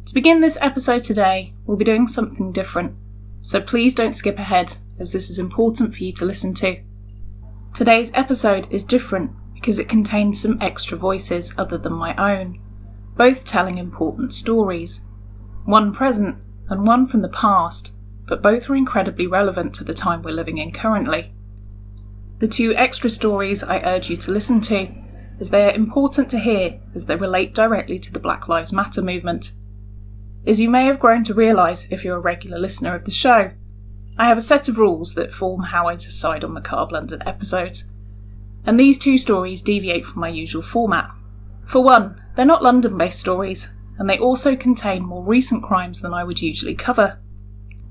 To begin this episode today, we'll be doing something different, so please don't skip ahead, as this is important for you to listen to. Today's episode is different because it contains some extra voices other than my own, both telling important stories, one present and one from the past, but both are incredibly relevant to the time we're living in currently. The two extra stories I urge you to listen to, as they are important to hear as they relate directly to the Black Lives Matter movement. As you may have grown to realise if you're a regular listener of the show, I have a set of rules that form how I decide on Macabre London episodes, and these two stories deviate from my usual format. For one, they're not London-based stories, and they also contain more recent crimes than I would usually cover.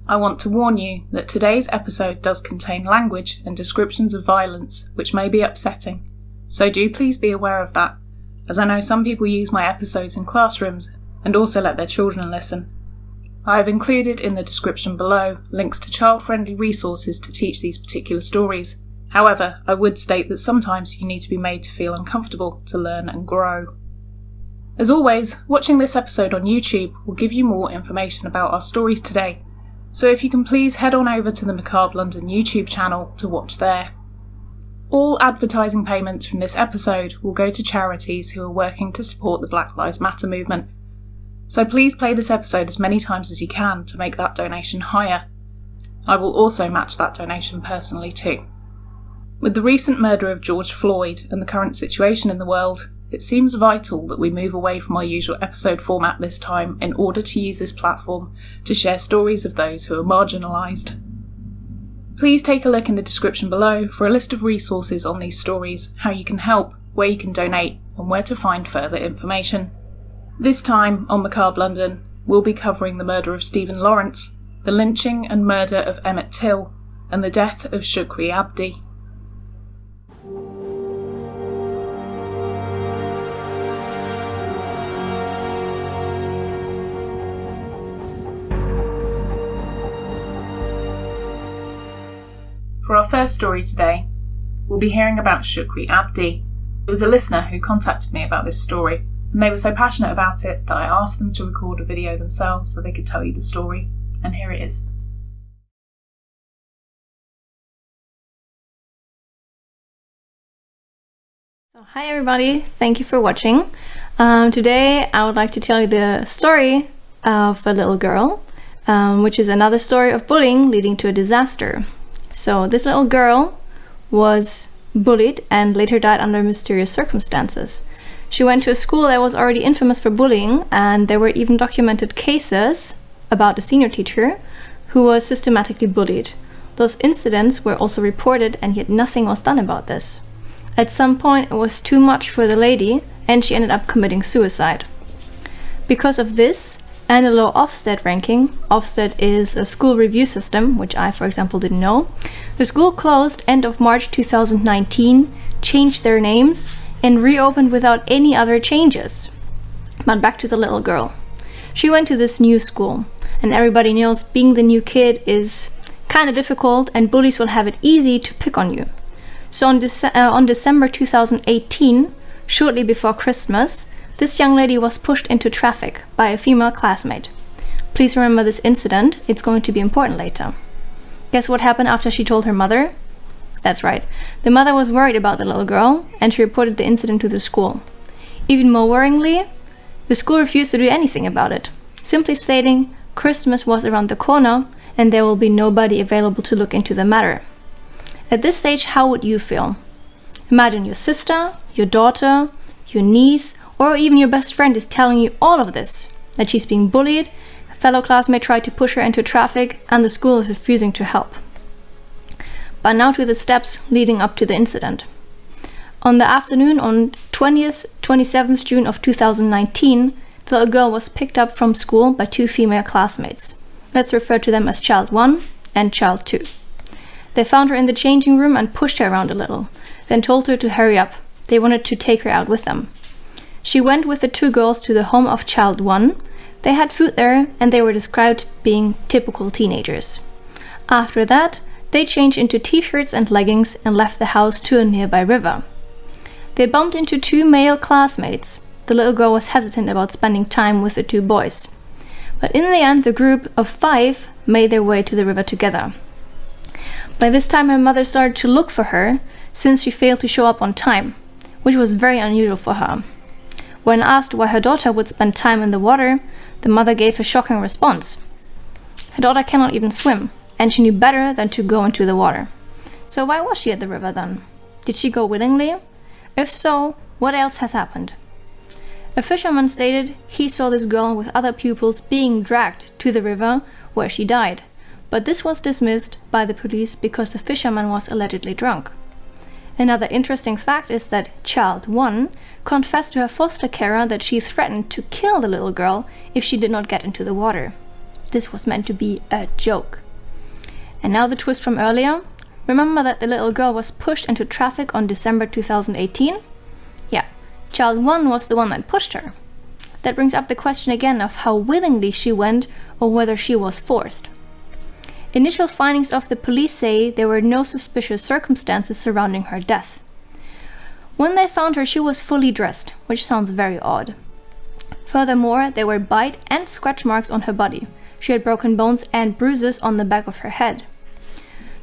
I want to warn you that today's episode does contain language and descriptions of violence which may be upsetting, so do please be aware of that, as I know some people use my episodes in classrooms and also let their children listen. I have included in the description below links to child-friendly resources to teach these particular stories. However, I would state that sometimes you need to be made to feel uncomfortable to learn and grow. As always, watching this episode on YouTube will give you more information about our stories today, so if you can please head on over to the Macabre London YouTube channel to watch there. All advertising payments from this episode will go to charities who are working to support the Black Lives Matter movement, so please play this episode as many times as you can to make that donation higher. I will also match that donation personally too. With the recent murder of George Floyd and the current situation in the world, it seems vital that we move away from our usual episode format this time in order to use this platform to share stories of those who are marginalised. Please take a look in the description below for a list of resources on these stories, how you can help, where you can donate, and where to find further information. This time on Macabre London, we'll be covering the murder of Stephen Lawrence, the lynching and murder of Emmett Till, and the death of Shukri Abdi. For our first story today, we'll be hearing about Shukri Abdi. It was a listener who contacted me about this story, and they were so passionate about it that I asked them to record a video themselves so they could tell you the story, and here it is. So, hi everybody, thank you for watching. Today I would like to tell you the story of a little girl, which is another story of bullying leading to a disaster. So this little girl was bullied and later died under mysterious circumstances. She went to a school that was already infamous for bullying, and there were even documented cases about a senior teacher who was systematically bullied. Those incidents were also reported, and yet nothing was done about this. At some point it was too much for the lady, and she ended up committing suicide. Because of this and a low Ofsted ranking, Ofsted is a school review system, which I, for example, didn't know, the school closed end of March 2019, changed their names, and reopened without any other changes. But back to the little girl. She went to this new school, and everybody knows being the new kid is kind of difficult, and bullies will have it easy to pick on you. So on December 2018, shortly before Christmas, this young lady was pushed into traffic by a female classmate. Please remember this incident, it's going to be important later. Guess what happened after she told her mother? That's right, the mother was worried about the little girl, and she reported the incident to the school. Even more worryingly, the school refused to do anything about it, simply stating Christmas was around the corner and there will be nobody available to look into the matter. At this stage, how would you feel? Imagine your sister, your daughter, your niece, or even your best friend is telling you all of this, that she's being bullied, a fellow classmate tried to push her into traffic, and the school is refusing to help. But now to the steps leading up to the incident. On the afternoon on 27th June of 2019, the little girl was picked up from school by two female classmates. Let's refer to them as Child 1 and Child 2. They found her in the changing room and pushed her around a little, then told her to hurry up. They wanted to take her out with them. She went with the two girls to the home of Child 1. They had food there, and they were described being typical teenagers. After that, they changed into t-shirts and leggings and left the house to a nearby river. They bumped into two male classmates. The little girl was hesitant about spending time with the two boys. But in the end, the group of 5 made their way to the river together. By this time, her mother started to look for her since she failed to show up on time, which was very unusual for her. When asked why her daughter would spend time in the water, the mother gave a shocking response. Her daughter cannot even swim, and she knew better than to go into the water. So why was she at the river then? Did she go willingly? If so, what else has happened? A fisherman stated he saw this girl with other pupils being dragged to the river where she died, but this was dismissed by the police because the fisherman was allegedly drunk. Another interesting fact is that Child 1 confessed to her foster carer that she threatened to kill the little girl if she did not get into the water. This was meant to be a joke. And now the twist from earlier. Remember that the little girl was pushed into traffic on December 2018? Yeah, Child 1 was the one that pushed her. That brings up the question again of how willingly she went or whether she was forced. Initial findings of the police say there were no suspicious circumstances surrounding her death. When they found her, she was fully dressed, which sounds very odd. Furthermore, there were bite and scratch marks on her body. She had broken bones and bruises on the back of her head.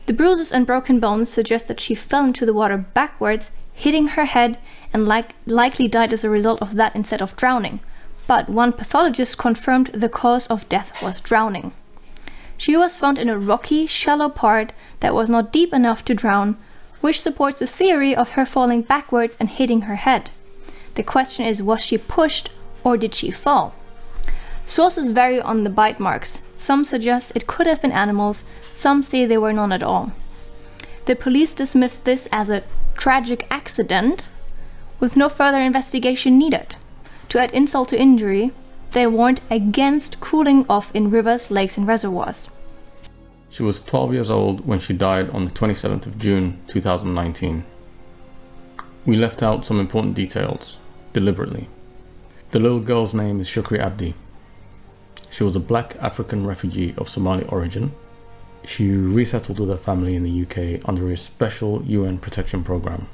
The bruises and broken bones suggest that she fell into the water backwards, hitting her head, and likely died as a result of that instead of drowning. But one pathologist confirmed the cause of death was drowning. She was found in a rocky, shallow part that was not deep enough to drown, which supports the theory of her falling backwards and hitting her head. The question is, was she pushed or did she fall? Sources vary on the bite marks. Some suggest it could have been animals, some say they were none at all. The police dismissed this as a tragic accident, with no further investigation needed. To add insult to injury, they warned against cooling off in rivers, lakes and reservoirs. She was 12 years old when she died on the 27th of June 2019. We left out some important details, deliberately. The little girl's name is Shukri Abdi. She was a black African refugee of Somali origin. She resettled with her family in the UK under a special UN protection program.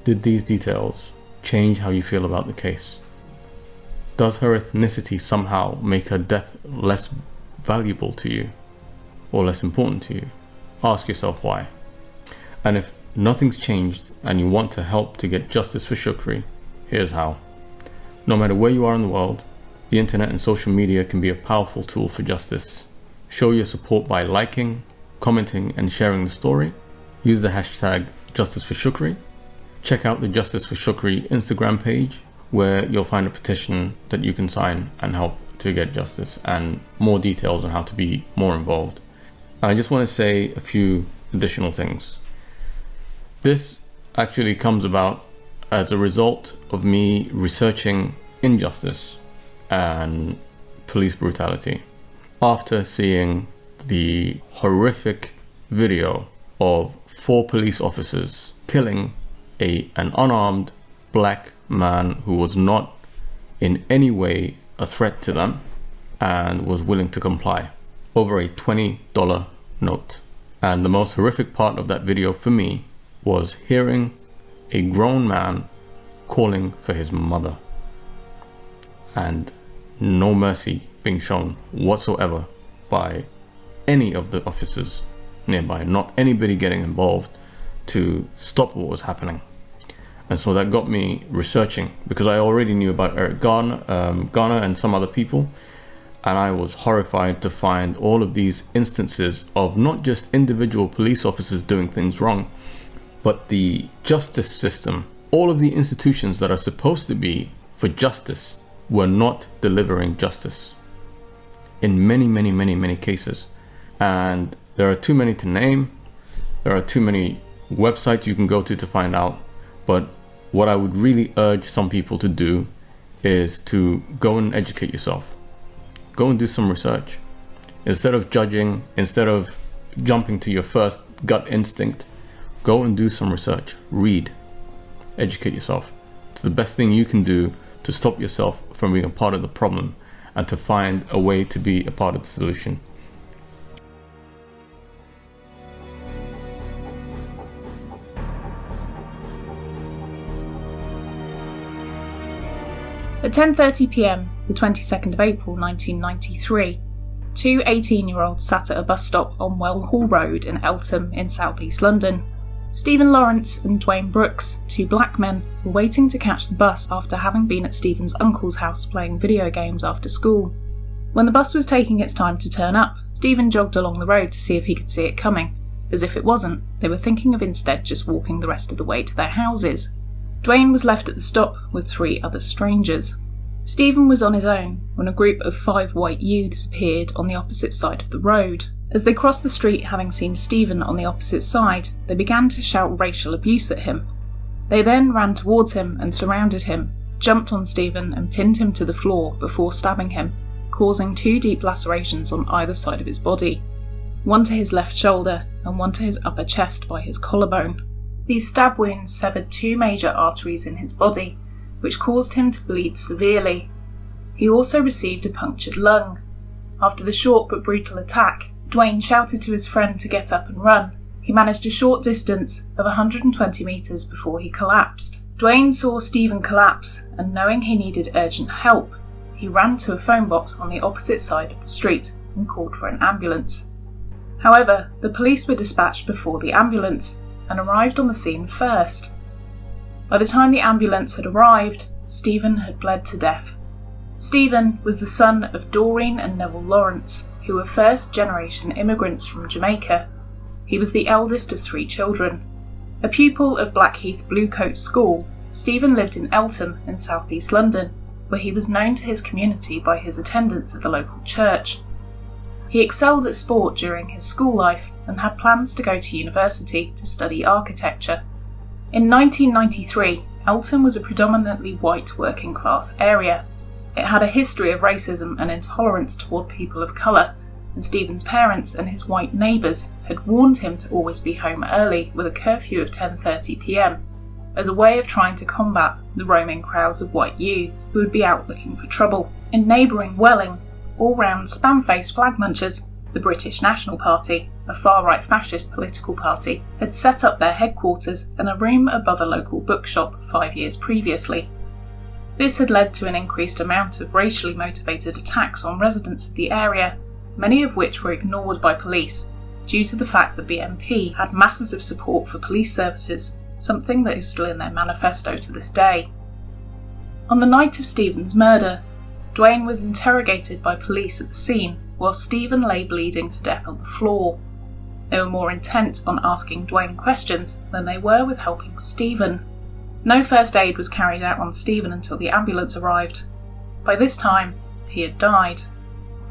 Did these details change how you feel about the case? Does her ethnicity somehow make her death less valuable to you or less important to you? Ask yourself why. And if nothing's changed and you want to help to get justice for Shukri, here's how. No matter where you are in the world, the internet and social media can be a powerful tool for justice. Show your support by liking, commenting and sharing the story. Use the hashtag #JusticeForShukri. Check out the Justice for Shukri Instagram page, where you'll find a petition that you can sign and help to get justice and more details on how to be more involved. I just want to say a few additional things. This actually comes about as a result of me researching injustice and police brutality after seeing the horrific video of 4 police officers killing an unarmed black man who was not in any way a threat to them and was willing to comply over a $20 note. And the most horrific part of that video for me was hearing a grown man calling for his mother and no mercy being shown whatsoever by any of the officers nearby, not anybody getting involved to stop what was happening. And so that got me researching, because I already knew about Eric Garner and some other people, and I was horrified to find all of these instances of not just individual police officers doing things wrong, but the justice system. All of the institutions that are supposed to be for justice were not delivering justice in many cases. And there are too many to name. There are too many websites you can go to find out. But what I would really urge some people to do is to go and educate yourself. Go and do some research. Instead of judging, instead of jumping to your first gut instinct, go and do some research. Read. Educate yourself. It's the best thing you can do to stop yourself from being a part of the problem and to find a way to be a part of the solution. At 10:30 p.m, the 22nd of April 1993, two 18-year-olds sat at a bus stop on Well Hall Road in Eltham in South East London. Stephen Lawrence and Dwayne Brooks, two black men, were waiting to catch the bus after having been at Stephen's uncle's house playing video games after school. When the bus was taking its time to turn up, Stephen jogged along the road to see if he could see it coming. As if it wasn't, they were thinking of instead just walking the rest of the way to their houses. Dwayne was left at the stop with three other strangers. Stephen was on his own when a group of 5 white youths appeared on the opposite side of the road. As they crossed the street, having seen Stephen on the opposite side, they began to shout racial abuse at him. They then ran towards him and surrounded him, jumped on Stephen and pinned him to the floor before stabbing him, causing 2 deep lacerations on either side of his body, one to his left shoulder and one to his upper chest by his collarbone. These stab wounds severed 2 major arteries in his body, which caused him to bleed severely. He also received a punctured lung. After the short but brutal attack, Dwayne shouted to his friend to get up and run. He managed a short distance of 120 metres before he collapsed. Dwayne saw Stephen collapse, and knowing he needed urgent help, he ran to a phone box on the opposite side of the street and called for an ambulance. However, the police were dispatched before the ambulance and arrived on the scene first. By the time the ambulance had arrived, Stephen had bled to death. Stephen was the son of Doreen and Neville Lawrence, who were first-generation immigrants from Jamaica. He was the eldest of 3 children. A pupil of Blackheath Bluecoat School, Stephen lived in Eltham in South East London, where he was known to his community by his attendance at the local church. He excelled at sport during his school life and had plans to go to university to study architecture. In 1993, Eltham was a predominantly white working-class area. It had a history of racism and intolerance toward people of colour, and Stephen's parents and his white neighbours had warned him to always be home early with a curfew of 10:30 p.m, as a way of trying to combat the roaming crowds of white youths who would be out looking for trouble. In neighbouring Welling, all-round spam-faced flag munchers, the British National Party, a far-right fascist political party, had set up their headquarters in a room above a local bookshop 5 years previously. This had led to an increased amount of racially motivated attacks on residents of the area, many of which were ignored by police due to the fact that the BNP had masses of support for police services, something that is still in their manifesto to this day. On the night of Stephen's murder, Dwayne was interrogated by police at the scene while Stephen lay bleeding to death on the floor. They were more intent on asking Dwayne questions than they were with helping Stephen. No first aid was carried out on Stephen until the ambulance arrived. By this time, he had died.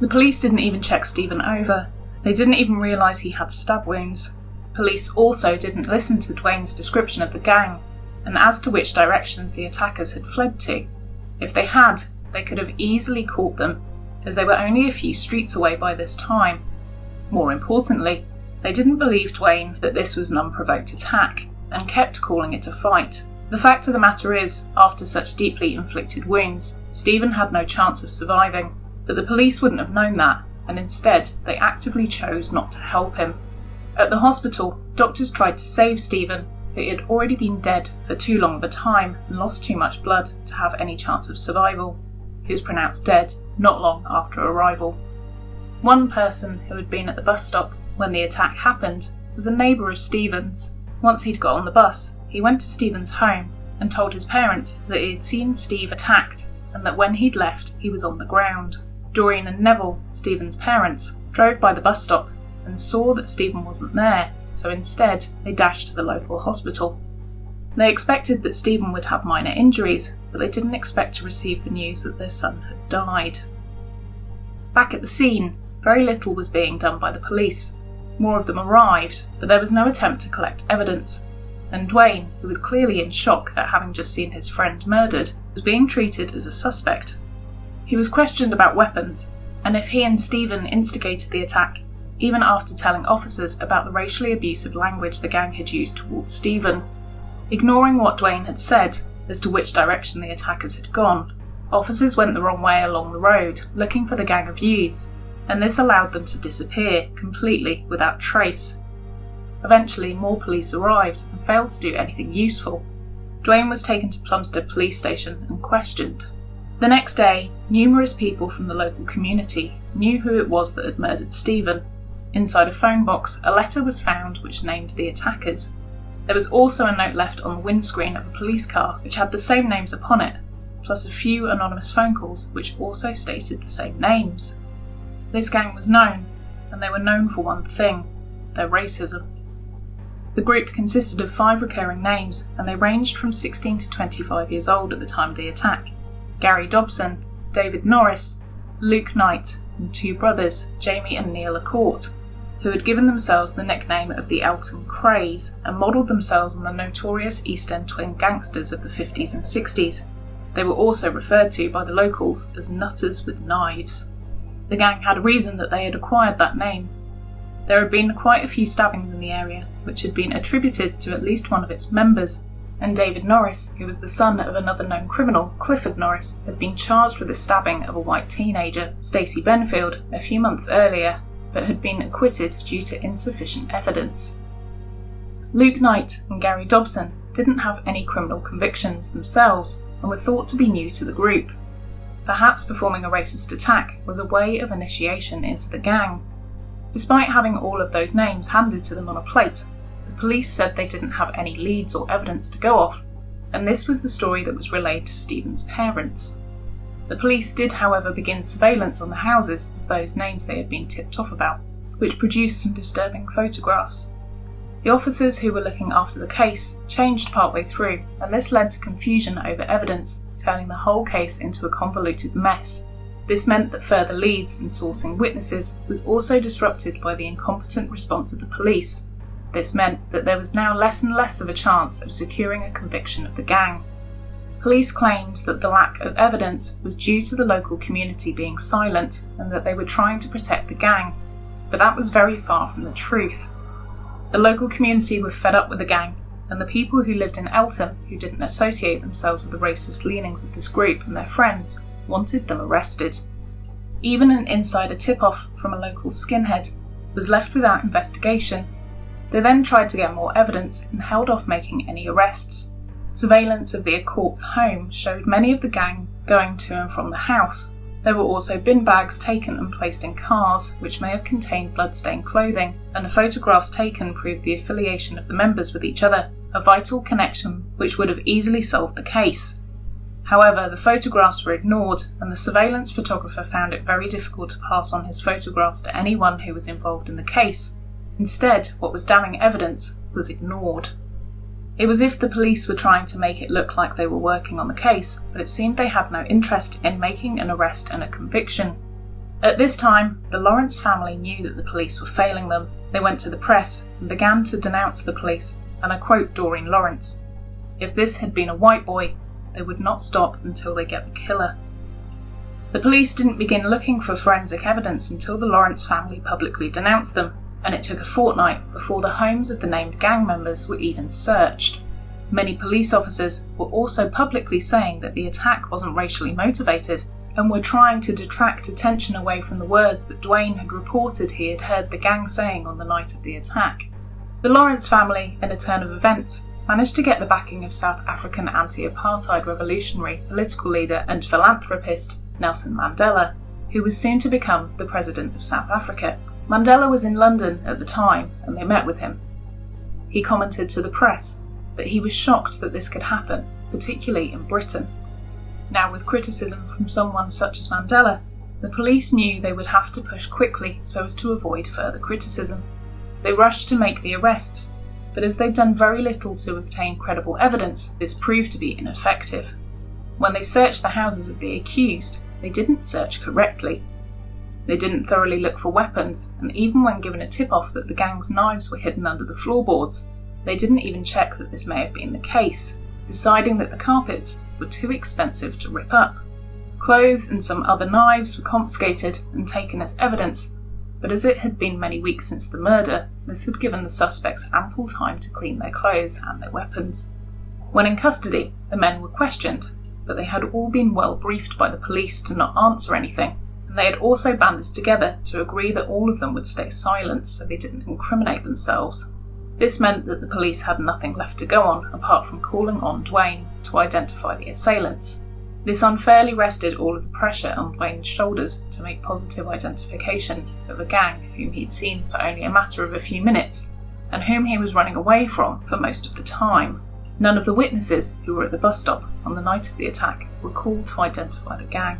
The police didn't even check Stephen over. They didn't even realise he had stab wounds. Police also didn't listen to Dwayne's description of the gang, and as to which directions the attackers had fled to. If they had, they could have easily caught them, as they were only a few streets away by this time. More importantly, they didn't believe Dwayne that this was an unprovoked attack, and kept calling it a fight. The fact of the matter is, after such deeply inflicted wounds, Stephen had no chance of surviving, but the police wouldn't have known that, and instead they actively chose not to help him. At the hospital, doctors tried to save Stephen, but he had already been dead for too long of a time and lost too much blood to have any chance of survival. He was pronounced dead not long after arrival. One person who had been at the bus stop when the attack happened was a neighbour of Stephen's. Once he'd got on the bus, he went to Stephen's home and told his parents that he had seen Steve attacked and that when he'd left he was on the ground. Doreen and Neville, Stephen's parents, drove by the bus stop and saw that Stephen wasn't there, so instead they dashed to the local hospital. They expected that Stephen would have minor injuries, but they didn't expect to receive the news that their son had died. Back at the scene, very little was being done by the police. More of them arrived, but there was no attempt to collect evidence, and Dwayne, who was clearly in shock at having just seen his friend murdered, was being treated as a suspect. He was questioned about weapons, and if he and Stephen instigated the attack, even after telling officers about the racially abusive language the gang had used towards Stephen. Ignoring what Dwayne had said as to which direction the attackers had gone, officers went the wrong way along the road, looking for the gang of youths, and this allowed them to disappear completely without trace. Eventually, more police arrived and failed to do anything useful. Dwayne was taken to Plumstead police station and questioned. The next day, numerous people from the local community knew who it was that had murdered Stephen. Inside a phone box, a letter was found which named the attackers. There was also a note left on the windscreen of a police car which had the same names upon it, plus a few anonymous phone calls which also stated the same names. This gang was known, and they were known for one thing: their racism. The group consisted of 5 recurring names, and they ranged from 16 to 25 years old at the time of the attack: Gary Dobson, David Norris, Luke Knight, and 2 brothers, Jamie and Neil Lacourt, who had given themselves the nickname of the Elton Crays and modelled themselves on the notorious East End twin gangsters of the 50s and 60s. They were also referred to by the locals as nutters with knives. The gang had a reason that they had acquired that name. There had been quite a few stabbings in the area, which had been attributed to at least one of its members, and David Norris, who was the son of another known criminal, Clifford Norris, had been charged with the stabbing of a white teenager, Stacey Benfield, a few months earlier, but had been acquitted due to insufficient evidence. Luke Knight and Gary Dobson didn't have any criminal convictions themselves and were thought to be new to the group. Perhaps performing a racist attack was a way of initiation into the gang. Despite having all of those names handed to them on a plate, the police said they didn't have any leads or evidence to go off, and this was the story that was relayed to Stephen's parents. The police did, however, begin surveillance on the houses of those names they had been tipped off about, which produced some disturbing photographs. The officers who were looking after the case changed partway through, and this led to confusion over evidence, turning the whole case into a convoluted mess. This meant that further leads in sourcing witnesses was also disrupted by the incompetent response of the police. This meant that there was now less and less of a chance of securing a conviction of the gang. Police claimed that the lack of evidence was due to the local community being silent and that they were trying to protect the gang, but that was very far from the truth. The local community were fed up with the gang, and the people who lived in Elton, who didn't associate themselves with the racist leanings of this group and their friends, wanted them arrested. Even an insider tip-off from a local skinhead was left without investigation. They then tried to get more evidence and held off making any arrests. Surveillance of the Accourt's home showed many of the gang going to and from the house. There were also bin bags taken and placed in cars, which may have contained blood-stained clothing, and the photographs taken proved the affiliation of the members with each other, a vital connection which would have easily solved the case. However, the photographs were ignored, and the surveillance photographer found it very difficult to pass on his photographs to anyone who was involved in the case. Instead, what was damning evidence was ignored. It was as if the police were trying to make it look like they were working on the case, but it seemed they had no interest in making an arrest and a conviction. At this time, the Lawrence family knew that the police were failing them. They went to the press and began to denounce the police, and I quote Doreen Lawrence, "If this had been a white boy, they would not stop until they get the killer." The police didn't begin looking for forensic evidence until the Lawrence family publicly denounced them, and it took a fortnight before the homes of the named gang members were even searched. Many police officers were also publicly saying that the attack wasn't racially motivated and were trying to detract attention away from the words that Dwayne had reported he had heard the gang saying on the night of the attack. The Lawrence family, in a turn of events, managed to get the backing of South African anti-apartheid revolutionary, political leader and philanthropist Nelson Mandela, who was soon to become the President of South Africa. Mandela was in London at the time and they met with him. He commented to the press that he was shocked that this could happen, particularly in Britain. Now, with criticism from someone such as Mandela, the police knew they would have to push quickly so as to avoid further criticism. They rushed to make the arrests, but as they'd done very little to obtain credible evidence, this proved to be ineffective. When they searched the houses of the accused, they didn't search correctly. They didn't thoroughly look for weapons, and even when given a tip-off that the gang's knives were hidden under the floorboards, they didn't even check that this may have been the case, deciding that the carpets were too expensive to rip up. Clothes and some other knives were confiscated and taken as evidence, but as it had been many weeks since the murder, this had given the suspects ample time to clean their clothes and their weapons. When in custody, the men were questioned, but they had all been well briefed by the police to not answer anything, and they had also banded together to agree that all of them would stay silent so they didn't incriminate themselves. This meant that the police had nothing left to go on apart from calling on Dwayne to identify the assailants. This unfairly rested all of the pressure on Dwayne's shoulders to make positive identifications of a gang whom he'd seen for only a matter of a few minutes, and whom he was running away from for most of the time. None of the witnesses who were at the bus stop on the night of the attack were called to identify the gang.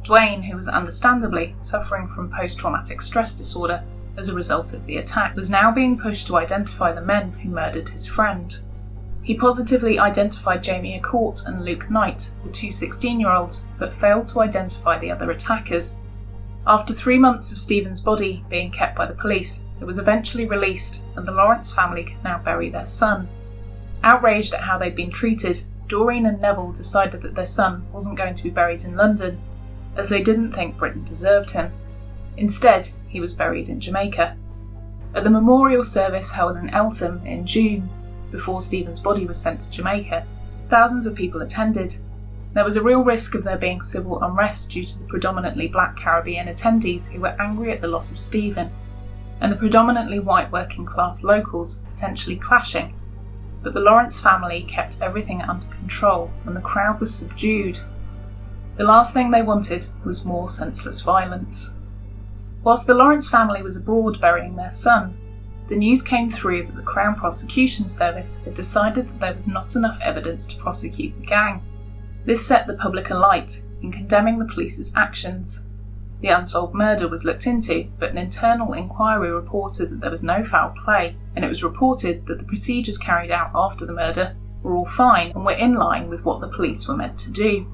Dwayne, who was understandably suffering from post-traumatic stress disorder as a result of the attack, was now being pushed to identify the men who murdered his friend. He positively identified Jamie Accourt and Luke Knight, the two 16-year-olds, but failed to identify the other attackers. After 3 months of Stephen's body being kept by the police, it was eventually released and the Lawrence family could now bury their son. Outraged at how they'd been treated, Doreen and Neville decided that their son wasn't going to be buried in London, as they didn't think Britain deserved him. Instead, he was buried in Jamaica. At the memorial service held in Eltham in June, before Stephen's body was sent to Jamaica, thousands of people attended. There was a real risk of there being civil unrest due to the predominantly black Caribbean attendees who were angry at the loss of Stephen, and the predominantly white working class locals potentially clashing. But the Lawrence family kept everything under control and the crowd was subdued. The last thing they wanted was more senseless violence. Whilst the Lawrence family was abroad burying their son, the news came through that the Crown Prosecution Service had decided that there was not enough evidence to prosecute the gang. This set the public alight in condemning the police's actions. The unsolved murder was looked into, but an internal inquiry reported that there was no foul play, and it was reported that the procedures carried out after the murder were all fine and were in line with what the police were meant to do.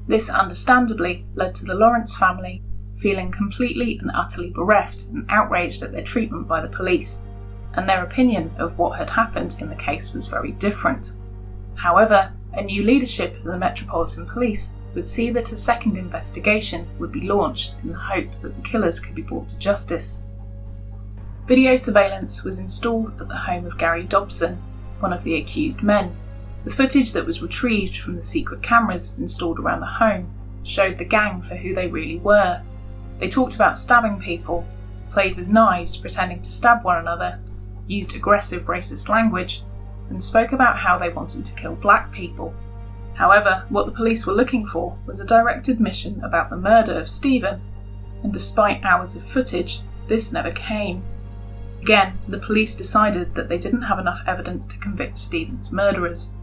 This understandably led to the Lawrence family feeling completely and utterly bereft and outraged at their treatment by the police, and their opinion of what had happened in the case was very different. However, a new leadership of the Metropolitan Police would see that a second investigation would be launched in the hope that the killers could be brought to justice. Video surveillance was installed at the home of Gary Dobson, one of the accused men. The footage that was retrieved from the secret cameras installed around the home showed the gang for who they really were. They talked about stabbing people, played with knives pretending to stab one another, used aggressive racist language, and spoke about how they wanted to kill black people. However, what the police were looking for was a direct admission about the murder of Stephen, and despite hours of footage, this never came. Again, the police decided that they didn't have enough evidence to convict Stephen's murderers.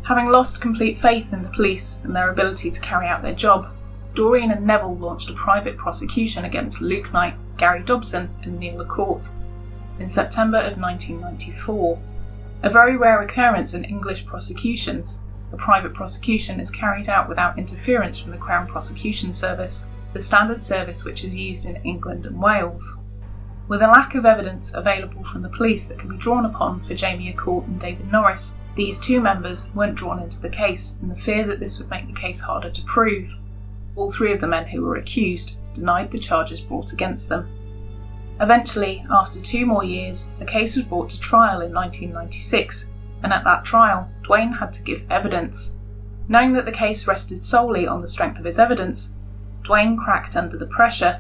Having lost complete faith in the police and their ability to carry out their job, Doreen and Neville launched a private prosecution against Luke Knight, Gary Dobson and Neil Accourt in September of 1994. A very rare occurrence in English prosecutions, a private prosecution is carried out without interference from the Crown Prosecution Service, the standard service which is used in England and Wales. With a lack of evidence available from the police that could be drawn upon for Jamie Accourt and David Norris, these two members weren't drawn into the case in the fear that this would make the case harder to prove. All three of the men who were accused denied the charges brought against them. Eventually, after 2 more years, the case was brought to trial in 1996, and at that trial, Dwayne had to give evidence. Knowing that the case rested solely on the strength of his evidence, Dwayne cracked under the pressure.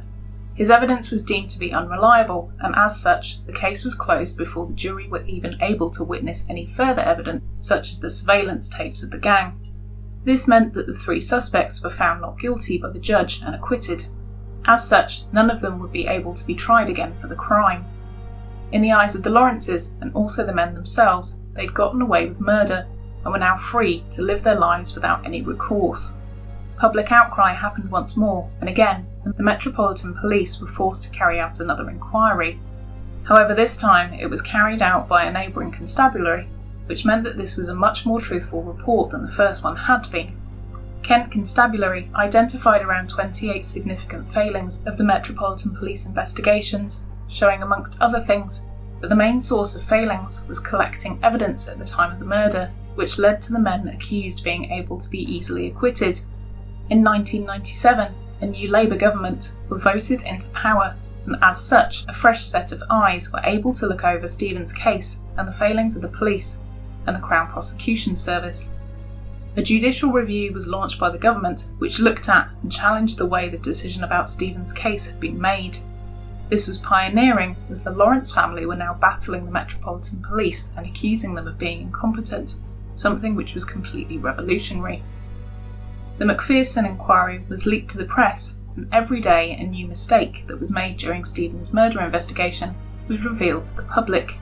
His evidence was deemed to be unreliable, and as such, the case was closed before the jury were even able to witness any further evidence, such as the surveillance tapes of the gang. This meant that the 3 suspects were found not guilty by the judge and acquitted. As such, none of them would be able to be tried again for the crime. In the eyes of the Lawrences, and also the men themselves, they'd gotten away with murder, and were now free to live their lives without any recourse. Public outcry happened once more, and again, the Metropolitan Police were forced to carry out another inquiry. However, this time it was carried out by a neighbouring constabulary, which meant that this was a much more truthful report than the first one had been. Kent Constabulary identified around 28 significant failings of the Metropolitan Police investigations, showing amongst other things that the main source of failings was collecting evidence at the time of the murder, which led to the men accused being able to be easily acquitted. In 1997, a new Labour government were voted into power, and as such, a fresh set of eyes were able to look over Stephen's case and the failings of the police and the Crown Prosecution Service. A judicial review was launched by the government, which looked at and challenged the way the decision about Stephen's case had been made. This was pioneering, as the Lawrence family were now battling the Metropolitan Police and accusing them of being incompetent, something which was completely revolutionary. The McPherson inquiry was leaked to the press, and every day a new mistake that was made during Stephen's murder investigation was revealed to the public.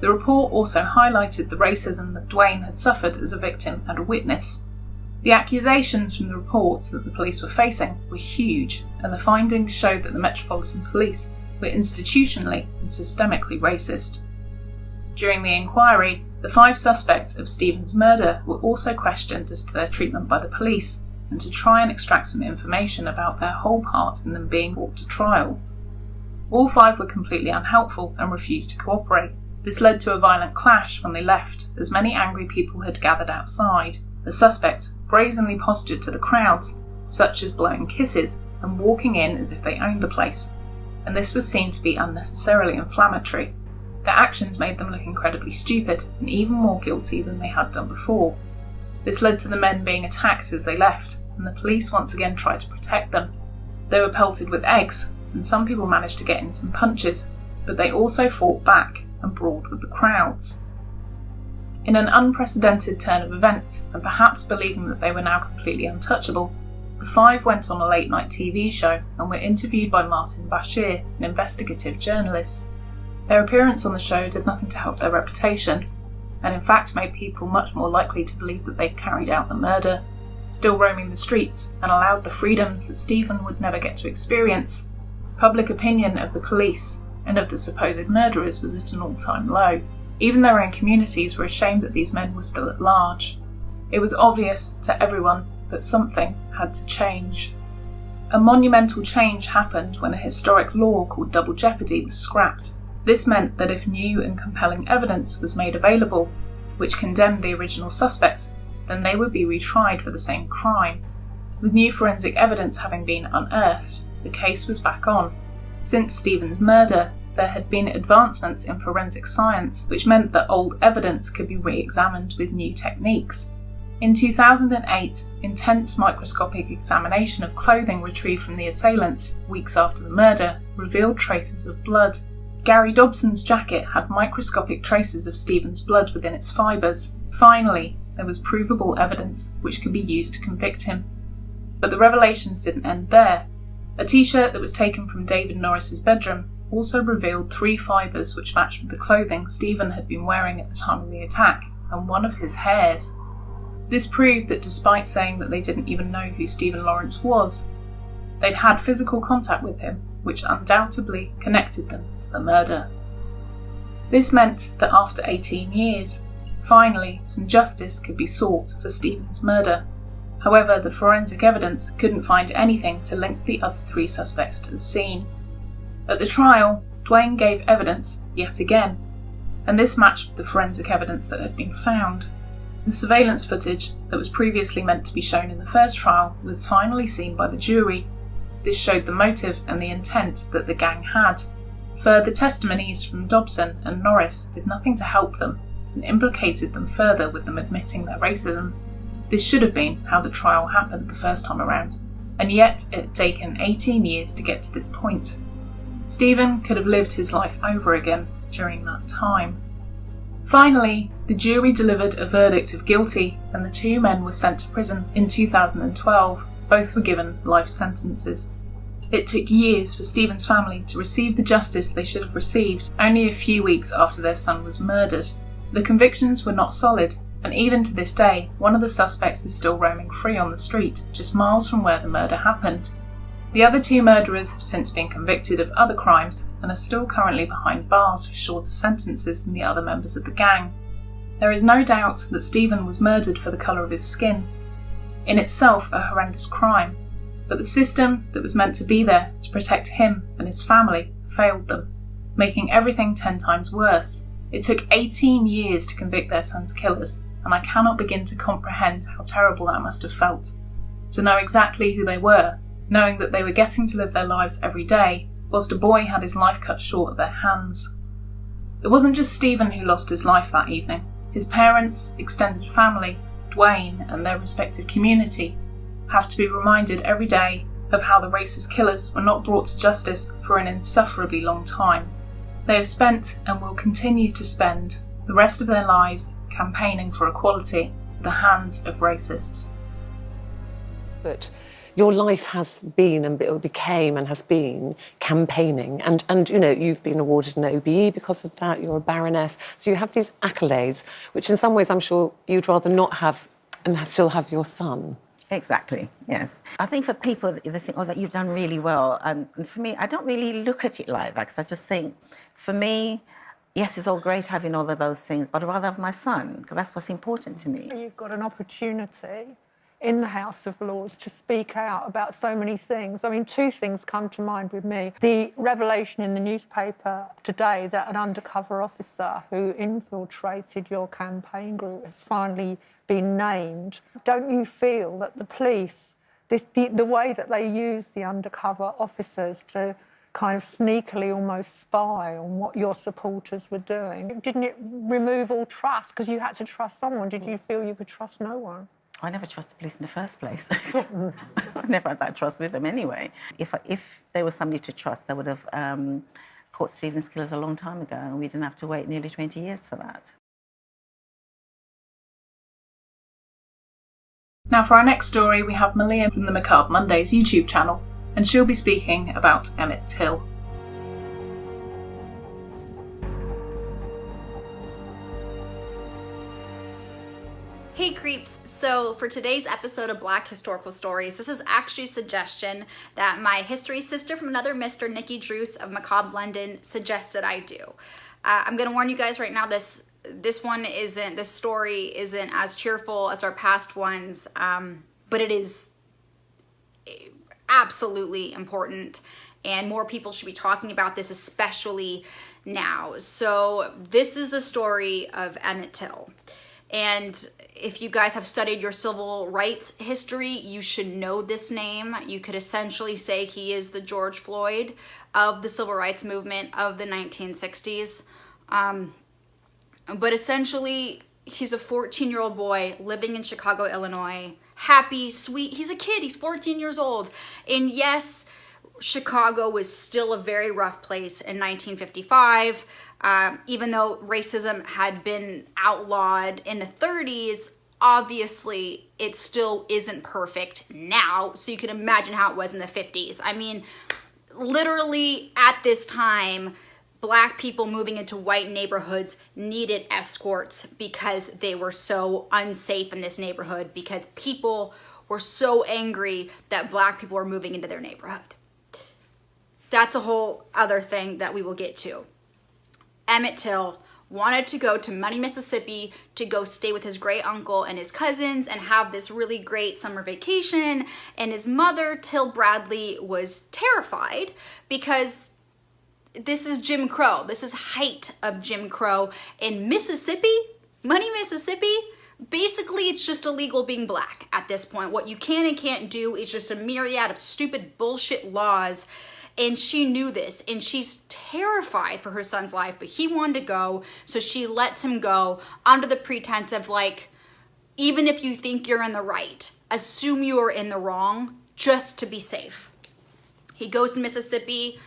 The report also highlighted the racism that Dwayne had suffered as a victim and a witness. The accusations from the reports that the police were facing were huge, and the findings showed that the Metropolitan Police were institutionally and systemically racist. During the inquiry, the 5 suspects of Stephen's murder were also questioned as to their treatment by the police, and to try and extract some information about their whole part in them being brought to trial. All 5 were completely unhelpful and refused to cooperate. This led to a violent clash when they left, as many angry people had gathered outside. The suspects brazenly postured to the crowds, such as blowing kisses and walking in as if they owned the place, and this was seen to be unnecessarily inflammatory. Their actions made them look incredibly stupid and even more guilty than they had done before. This led to the men being attacked as they left, and the police once again tried to protect them. They were pelted with eggs, and some people managed to get in some punches, but they also fought back and brawled with the crowds. In an unprecedented turn of events, and perhaps believing that they were now completely untouchable, the 5 went on a late-night TV show and were interviewed by Martin Bashir, an investigative journalist. Their appearance on the show did nothing to help their reputation, and in fact made people much more likely to believe that they'd carried out the murder. Still roaming the streets and allowed the freedoms that Stephen would never get to experience, public opinion of the police and of the supposed murderers was at an all-time low. Even their own communities were ashamed that these men were still at large. It was obvious to everyone that something had to change. A monumental change happened when a historic law called double jeopardy was scrapped. This meant that if new and compelling evidence was made available, which condemned the original suspects, then they would be retried for the same crime. With new forensic evidence having been unearthed, the case was back on. Since Stephen's murder, there had been advancements in forensic science, which meant that old evidence could be re-examined with new techniques. In 2008, intense microscopic examination of clothing retrieved from the assailants weeks after the murder revealed traces of blood. Gary Dobson's jacket had microscopic traces of Stephen's blood within its fibres. Finally, there was provable evidence which could be used to convict him. But the revelations didn't end there. A t-shirt that was taken from David Norris's bedroom also revealed 3 fibres which matched with the clothing Stephen had been wearing at the time of the attack, and one of his hairs. This proved that despite saying that they didn't even know who Stephen Lawrence was, they'd had physical contact with him, which undoubtedly connected them to the murder. This meant that after 18 years, finally some justice could be sought for Stephen's murder. However, the forensic evidence couldn't find anything to link the other 3 suspects to the scene. At the trial, Dwayne gave evidence yet again, and this matched the forensic evidence that had been found. The surveillance footage that was previously meant to be shown in the first trial was finally seen by the jury. This showed the motive and the intent that the gang had. Further testimonies from Dobson and Norris did nothing to help them and implicated them further with them admitting their racism. This should have been how the trial happened the first time around, and yet it had taken 18 years to get to this point. Stephen could have lived his life over again during that time. Finally, the jury delivered a verdict of guilty and the 2 men were sent to prison in 2012. Both were given life sentences. It took years for Stephen's family to receive the justice they should have received, only a few weeks after their son was murdered. The convictions were not solid, and even to this day, one of the suspects is still roaming free on the street, just miles from where the murder happened. The other 2 murderers have since been convicted of other crimes and are still currently behind bars for shorter sentences than the other members of the gang. There is no doubt that Stephen was murdered for the colour of his skin, in itself a horrendous crime, but the system that was meant to be there to protect him and his family failed them, making everything 10 times worse. It took 18 years to convict their son's killers, and I cannot begin to comprehend how terrible that must have felt. To know exactly who they were, knowing that they were getting to live their lives every day, whilst a boy had his life cut short at their hands. It wasn't just Stephen who lost his life that evening. His parents, extended family, Dwayne and their respective community have to be reminded every day of how the racist killers were not brought to justice for an insufferably long time. They have spent and will continue to spend the rest of their lives campaigning for equality at the hands of racists. But your life has been and became and has been campaigning. And you know, you've been awarded an OBE because of that. You're a baroness. So you have these accolades, which in some ways I'm sure you'd rather not have and still have your son. Exactly, yes. I think for people, they think, oh, that you've done really well. And for me, I don't really look at it like that, because I just think, for me, yes, it's all great having all of those things, but I'd rather have my son, because that's what's important to me. You've got an opportunity in the House of Lords to speak out about so many things. I mean, two things come to mind with me. The revelation in the newspaper today that an undercover officer who infiltrated your campaign group has finally been named. Don't you feel that the police, the way that they use the undercover officers to kind of sneakily almost spy on what your supporters were doing, didn't it remove all trust? Because you had to trust someone. Did you feel you could trust no one? I never trusted the police in the first place. I never had that trust with them anyway. If there was somebody to trust, I would have caught Stephen's killers a long time ago, and we didn't have to wait nearly 20 years for that. Now for our next story, we have MALIA from the Macabre Mondays YouTube channel, and she'll be speaking about Emmett Till. Hey creeps, so for today's episode of Black Historical Stories, this is actually a suggestion that my history sister from another Mr. Nikki Druce of Macabre London suggested I do. I'm gonna warn you guys right now, this story isn't as cheerful as our past ones, but it is absolutely important, and more people should be talking about this, especially now. So this is the story of Emmett Till. And if you guys have studied your civil rights history, you should know this name. You could essentially say he is the George Floyd of the civil rights movement of the 1960s. But essentially, he's a 14-year-old boy living in Chicago, Illinois. Happy, sweet, he's a kid, he's 14 years old. And yes, Chicago was still a very rough place in 1955. Even though racism had been outlawed in the 30s, obviously it still isn't perfect now. So you can imagine how it was in the 50s. I mean, literally at this time, Black people moving into white neighborhoods needed escorts because they were so unsafe in this neighborhood, because people were so angry that Black people were moving into their neighborhood. That's a whole other thing that we will get to. Emmett Till wanted to go to Money, Mississippi to go stay with his great uncle and his cousins and have this really great summer vacation. And his mother, Till Bradley, was terrified because this is Jim Crow. This is height of Jim Crow in Mississippi, Money, Mississippi. Basically, it's just illegal being Black at this point. What you can and can't do is just a myriad of stupid bullshit laws. And she knew this, and she's terrified for her son's life, but he wanted to go, so she lets him go under the pretense of, like, even if you think you're in the right, assume you are in the wrong just to be safe. He goes to Mississippi.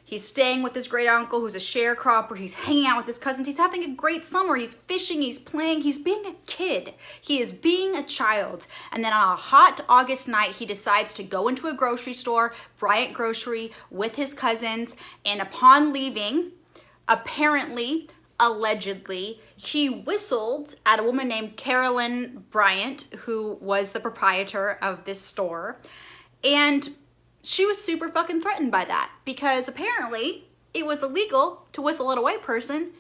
He's staying with his great uncle, who's a sharecropper. He's hanging out with his cousins. He's having a great summer. He's fishing. He's playing. He's being a kid. He is being a child. And then on a hot August night, he decides to go into a grocery store, Bryant Grocery, with his cousins. And upon leaving, apparently, allegedly, he whistled at a woman named KAROLYN Bryant, who was the proprietor of this store. And she was super fucking threatened by that, because apparently it was illegal to whistle at a white person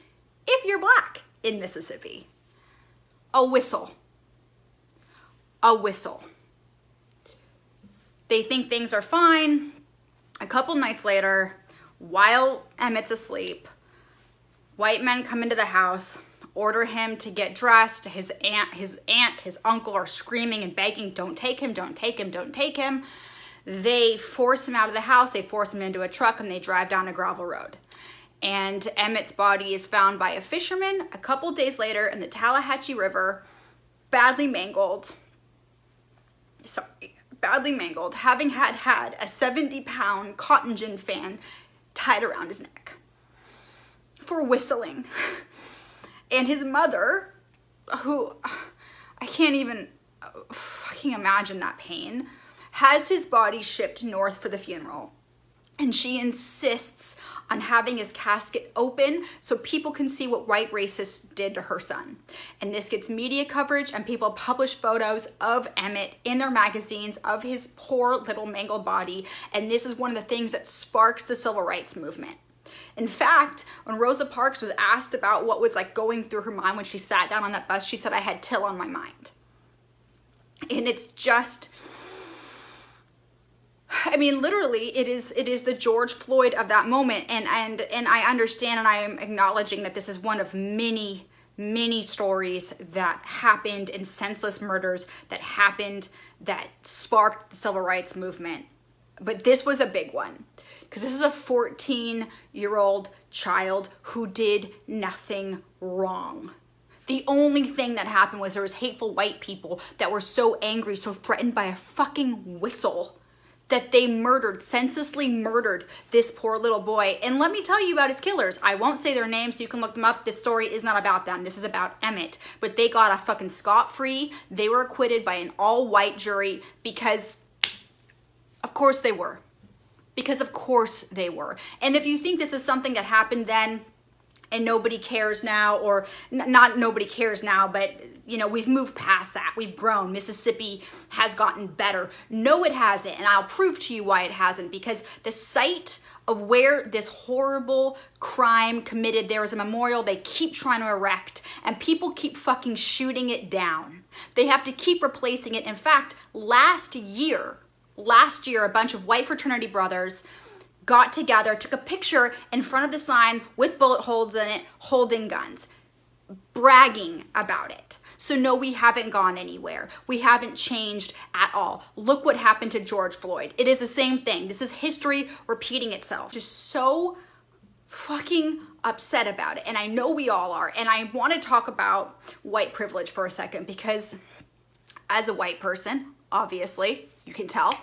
if you're Black in Mississippi. A whistle. A whistle. They think things are fine. A couple nights later, while Emmett's asleep, white men come into the house, order him to get dressed. His aunt, his uncle are screaming and begging, don't take him, don't take him, don't take him. They force him out of the house, they force him into a truck, and they drive down a gravel road. And Emmett's body is found by a fisherman a couple days later in the Tallahatchie River, badly mangled, having had a 70-pound cotton gin fan tied around his neck for whistling. And his mother, who, I can't imagine that pain. has his body shipped north for the funeral. And she insists on having his casket open so people can see what white racists did to her son. And this gets media coverage, and people publish photos of Emmett in their magazines of his poor little mangled body. And this is one of the things that sparks the civil rights movement. In fact, when Rosa Parks was asked about what was like going through her mind when she sat down on that bus, she said, "I had Till on my mind." And it's just, I mean, literally, it is the George Floyd of that moment. And I understand, and I am acknowledging that this is one of many, many stories that happened, and senseless murders that happened that sparked the civil rights movement. But this was a big one, because this is a 14-year-old child who did nothing wrong. The only thing that happened was there was hateful white people that were so angry, so threatened by a fucking whistle, that they senselessly murdered this poor little boy. And let me tell you about his killers. I won't say their names, you can look them up. This story is not about them. This is about Emmett. But they got a fucking scot-free. They were acquitted by an all-white jury because, of course they were. Because of course they were. And if you think this is something that happened then and nobody cares now, or not nobody cares now, but you know, we've moved past that. We've grown. Mississippi has gotten better. No, it hasn't. And I'll prove to you why it hasn't. Because the site of where this horrible crime committed, there is a memorial they keep trying to erect, and people keep fucking shooting it down. They have to keep replacing it. In fact, last year, a bunch of white fraternity brothers got together, took a picture in front of the sign with bullet holes in it, holding guns, bragging about it. So no, we haven't gone anywhere. We haven't changed at all. Look what happened to George Floyd. It is the same thing. This is history repeating itself. Just so fucking upset about it. And I know we all are. And I want to talk about white privilege for a second, because as a white person, obviously, you can tell,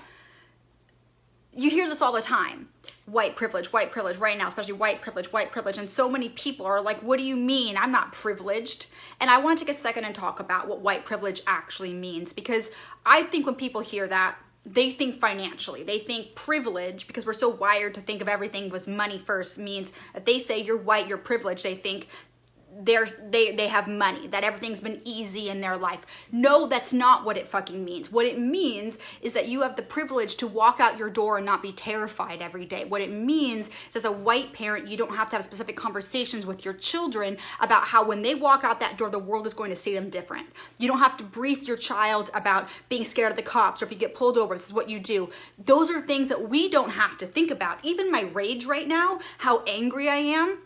you hear this all the time. White privilege right now, especially white privilege. And so many people are like, what do you mean? I'm not privileged. And I want to take a second and talk about what white privilege actually means, because I think when people hear that, they think financially. They think privilege, because we're so wired to think of everything was money first, means that they say you're white, you're privileged. They think they have money, that everything's been easy in their life. No, that's not what it fucking means. What it means is that you have the privilege to walk out your door and not be terrified every day. What it means is, as a white parent, you don't have to have specific conversations with your children about how when they walk out that door, the world is going to see them different. You don't have to brief your child about being scared of the cops, or if you get pulled over, this is what you do. Those are things that we don't have to think about. Even my rage right now, how angry I am,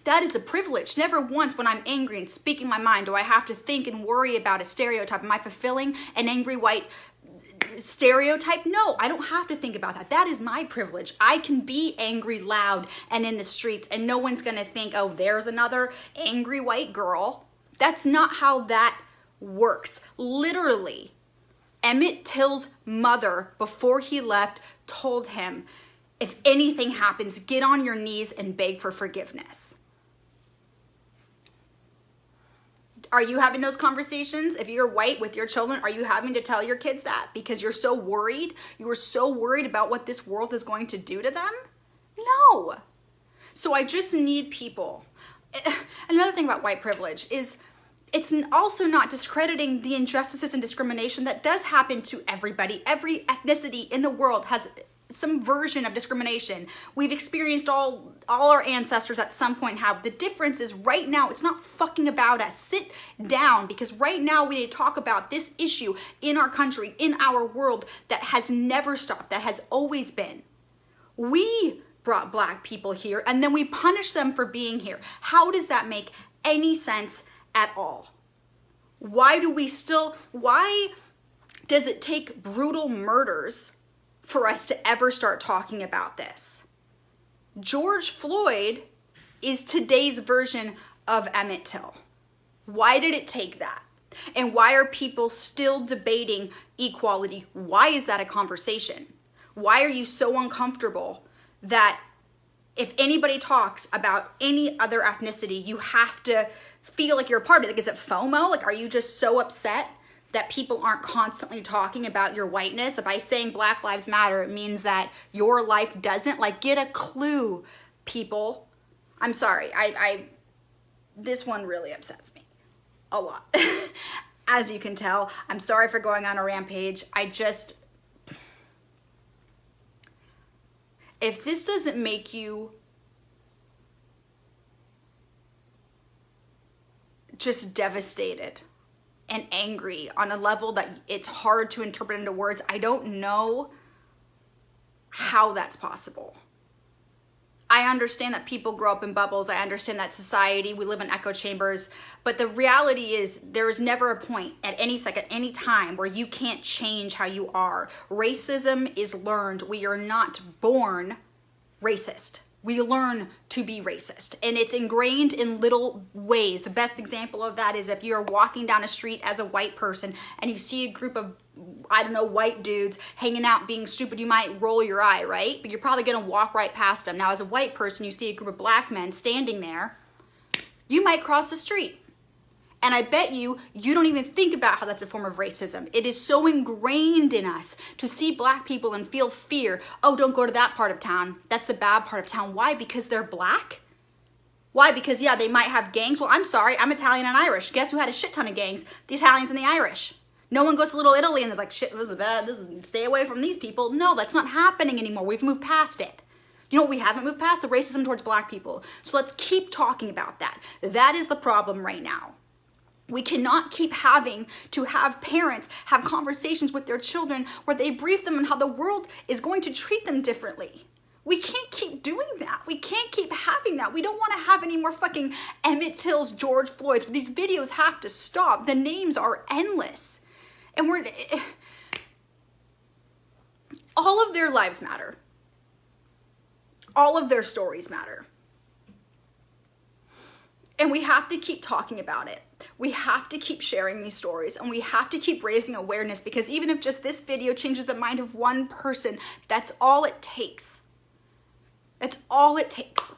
that is a privilege. Never once when I'm angry and speaking my mind do I have to think and worry about a stereotype. Am I fulfilling an angry white stereotype? No, I don't have to think about that. That is my privilege. I can be angry, loud, and in the streets, and no one's gonna think, oh, there's another angry white girl. That's not how that works. Literally, Emmett Till's mother, before he left, told him, if anything happens, get on your knees and beg for forgiveness. Are you having those conversations? If you're white with your children, are you having to tell your kids that because you're so worried? You are so worried about what this world is going to do to them? No. So I just need people. Another thing about white privilege is it's also not discrediting the injustices and discrimination that does happen to everybody. Every ethnicity in the world has some version of discrimination. We've experienced all our ancestors at some point have. The difference is right now, it's not fucking about us. Sit down, because right now we need to talk about this issue in our country, in our world, that has never stopped, that has always been. We brought Black people here and then we punish them for being here. How does that make any sense at all? Why does it take brutal murders for us to ever start talking about this? George Floyd is today's version of Emmett Till. Why did it take that? And why are people still debating equality? Why is that a conversation? Why are you so uncomfortable that if anybody talks about any other ethnicity, you have to feel like you're a part of it? Like, is it FOMO? Like, are you just so upset that people aren't constantly talking about your whiteness. By saying Black Lives Matter, it means that your life doesn't. Like, get a clue, people. I'm sorry, this one really upsets me a lot. As you can tell, I'm sorry for going on a rampage. If this doesn't make you just devastated and angry on a level that it's hard to interpret into words, I don't know how that's possible. I understand that people grow up in bubbles. I understand that society, we live in echo chambers, but the reality is there is never a point at any second, any time where you can't change how you are. Racism is learned. We are not born racist. We learn to be racist, and it's ingrained in little ways. The best example of that is if you're walking down a street as a white person and you see a group of, I don't know, white dudes hanging out being stupid, you might roll your eye, right? But you're probably gonna walk right past them. Now, as a white person, you see a group of black men standing there, you might cross the street. And I bet you don't even think about how that's a form of racism. It is so ingrained in us to see black people and feel fear. Oh, don't go to that part of town. That's the bad part of town. Why? Because they're black? Why? Because, yeah, they might have gangs. Well, I'm sorry, I'm Italian and Irish. Guess who had a shit ton of gangs? The Italians and the Irish. No one goes to Little Italy and is like, shit, this is bad. Stay away from these people. No, that's not happening anymore. We've moved past it. You know what we haven't moved past? The racism towards black people. So let's keep talking about that. That is the problem right now. We cannot keep having to have parents have conversations with their children where they brief them on how the world is going to treat them differently. We can't keep doing that. We can't keep having that. We don't want to have any more fucking Emmett Till's, George Floyd's. These videos have to stop. The names are endless. And all of their lives matter. All of their stories matter. And we have to keep talking about it. We have to keep sharing these stories, and we have to keep raising awareness, because even if just this video changes the mind of one person, that's all it takes. That's all it takes.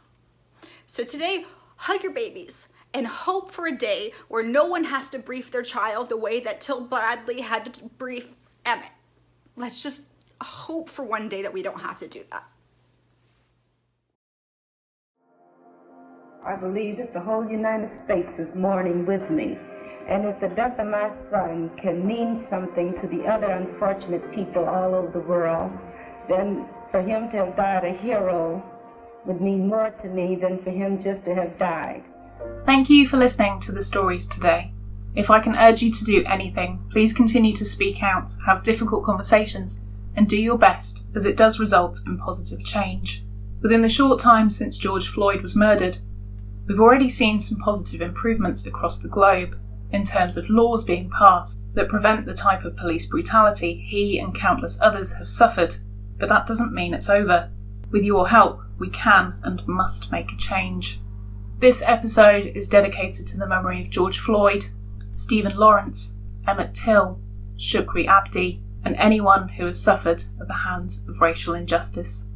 So today, hug your babies and hope for a day where no one has to brief their child the way that Till Bradley had to brief Emmett. Let's just hope for one day that we don't have to do that. I believe that the whole United States is mourning with me. And if the death of my son can mean something to the other unfortunate people all over the world, then for him to have died a hero would mean more to me than for him just to have died. Thank you for listening to the stories today. If I can urge you to do anything, please continue to speak out, have difficult conversations, and do your best, as it does result in positive change. Within the short time since George Floyd was murdered, we've already seen some positive improvements across the globe in terms of laws being passed that prevent the type of police brutality he and countless others have suffered, but that doesn't mean it's over. With your help, we can and must make a change. This episode is dedicated to the memory of George Floyd, Stephen Lawrence, Emmett Till, Shukri Abdi, and anyone who has suffered at the hands of racial injustice.